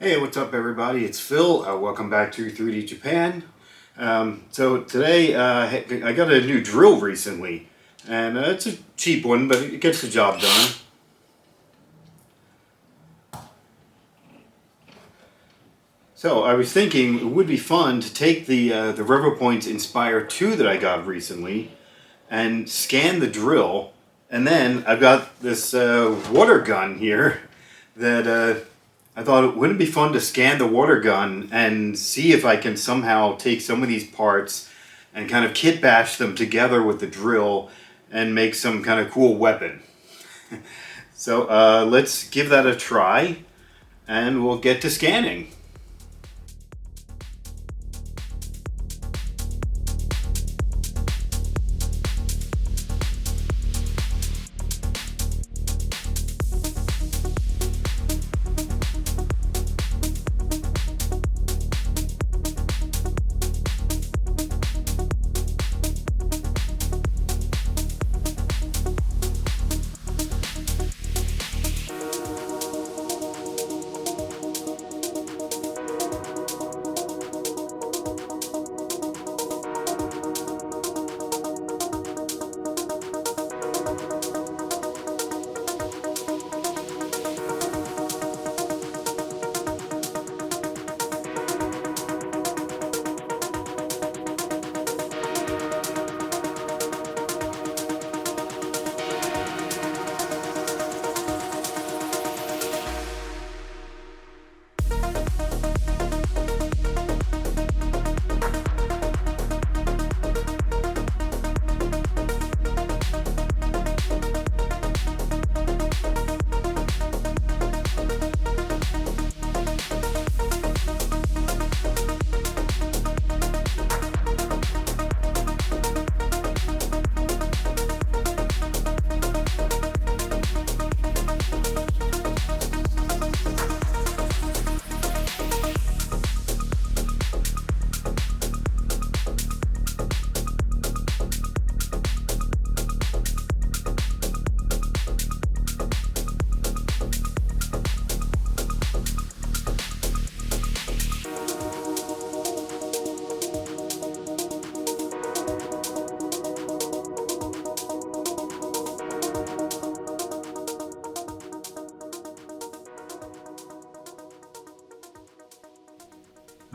Hey, what's up everybody? It's Phil. Welcome back to 3D Japan. So today I got a new drill recently, and it's a cheap one, but it gets the job done. So I was thinking it would be fun to take the Revopoint Inspire 2 that I got recently and scan the drill, and then I've got this water gun here that I thought it wouldn't be fun to scan the water gun and see if I can somehow take some of these parts and kind of kit bash them together with the drill and make some kind of cool weapon. So let's give that a try and we'll get to scanning.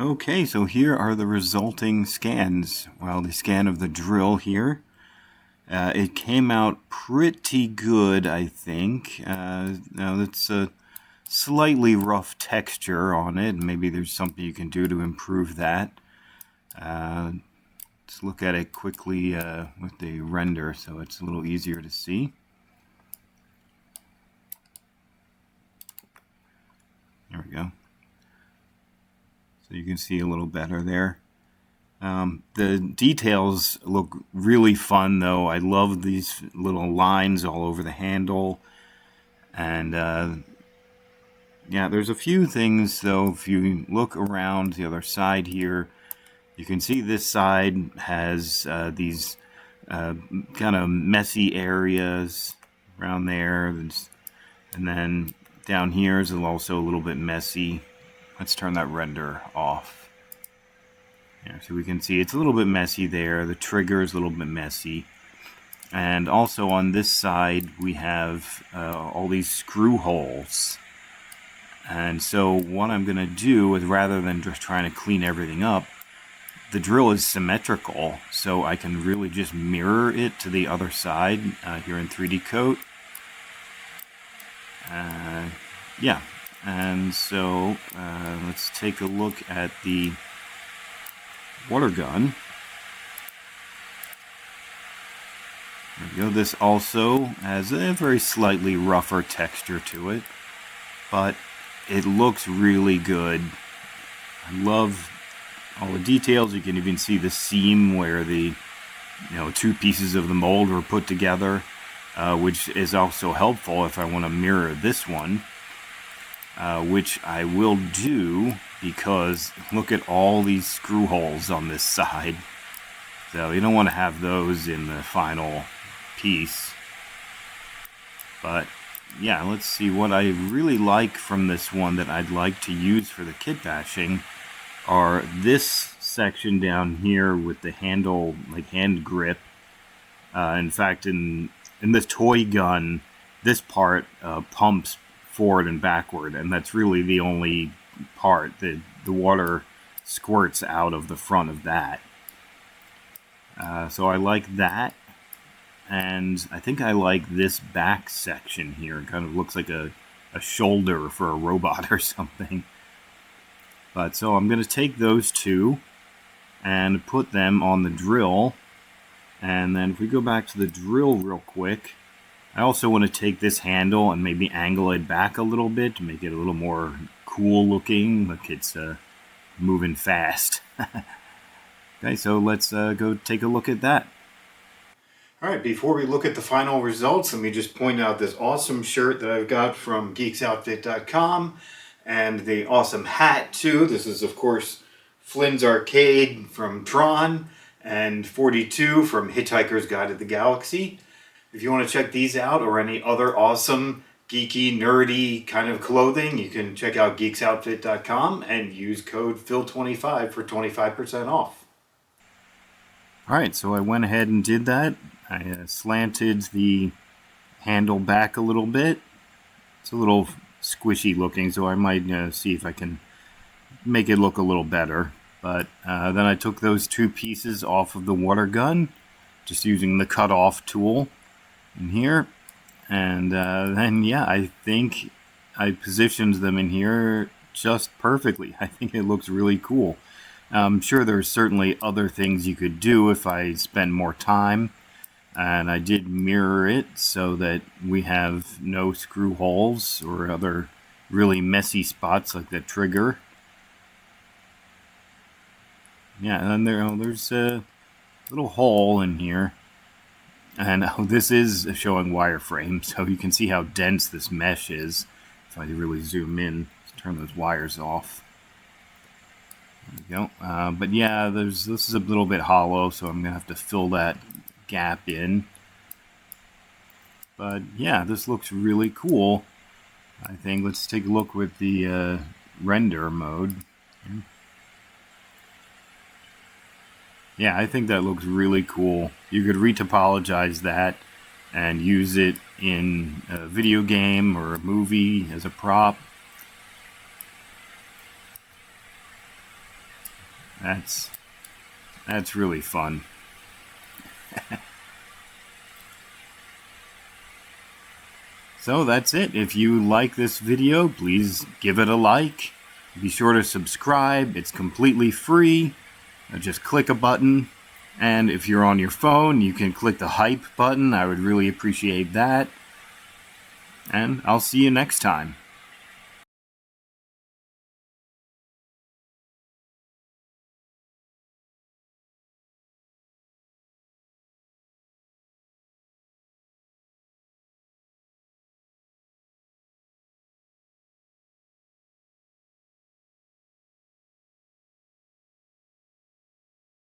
Okay, so here are the resulting scans. Well, the scan of the drill here. It came out pretty good, I think. Now, it's a slightly rough texture on it. Maybe there's something you can do to improve that. Let's look at it quickly with the render so it's a little easier to see. There we go. So you can see a little better there. The details look really fun though. I love these little lines all over the handle. And yeah, there's a few things though. If you look around the other side here, you can see this side has these kind of messy areas around there. And then down here is also a little bit messy. Let's turn that render off. Yeah, so we can see it's a little bit messy there. The trigger is a little bit messy. And also on this side, we have all these screw holes. And so what I'm going to do is, rather than just trying to clean everything up, the drill is symmetrical. So I can really just mirror it to the other side here in 3D Coat. Yeah. And so let's take a look at the water gun. There we go. This also has a very slightly rougher texture to it, but it looks really good. I love all the details. You can even see the seam where the two pieces of the mold were put together, which is also helpful if I want to mirror this one. Which I will do, because look at all these screw holes on this side. So you don't want to have those in the final piece. But yeah, let's see what I really like from this one that I'd like to use for the kit bashing are this section down here with the handle, like hand grip. In fact, in this toy gun, this part pumps forward and backward, and that's really the only part that the water squirts out of the front of that. So I like that, and I think I like this back section here. It kind of looks like a shoulder for a robot or something. But so I'm going to take those two and put them on the drill. And then if we go back to the drill real quick, I also want to take this handle and maybe angle it back a little bit to make it a little more cool looking. Look, it's moving fast. Okay, so let's go take a look at that. Alright, before we look at the final results, let me just point out this awesome shirt that I've got from geeksoutfit.com and the awesome hat too. This is of course Flynn's Arcade from Tron and 42 from Hitchhiker's Guide to the Galaxy. If you want to check these out or any other awesome geeky, nerdy kind of clothing, you can check out geeksoutfit.com and use code PHIL25 for 25% off. Alright, so I went ahead and did that. I slanted the handle back a little bit. It's a little squishy looking, so I might see if I can make it look a little better. But then I took those two pieces off of the water gun, just using the cut-off tool in here. And then, yeah, I think I positioned them in here just perfectly. I think it looks really cool. I'm sure there's certainly other things you could do if I spend more time. And I did mirror it so that we have no screw holes or other really messy spots like the trigger. Yeah, and there's a little hole in here. And this is showing wireframe, so you can see how dense this mesh is. If I really zoom in, let's turn those wires off. There we go. But yeah, this is a little bit hollow, so I'm going to have to fill that gap in. But yeah, this looks really cool. I think let's take a look with the render mode. Yeah, I think that looks really cool. You could retopologize that and use it in a video game or a movie as a prop. That's really fun. So that's it. If you like this video, please give it a like. Be sure to subscribe. It's completely free. Just click a button. And if you're on your phone, you can click the hype button. I would really appreciate that. And I'll see you next time.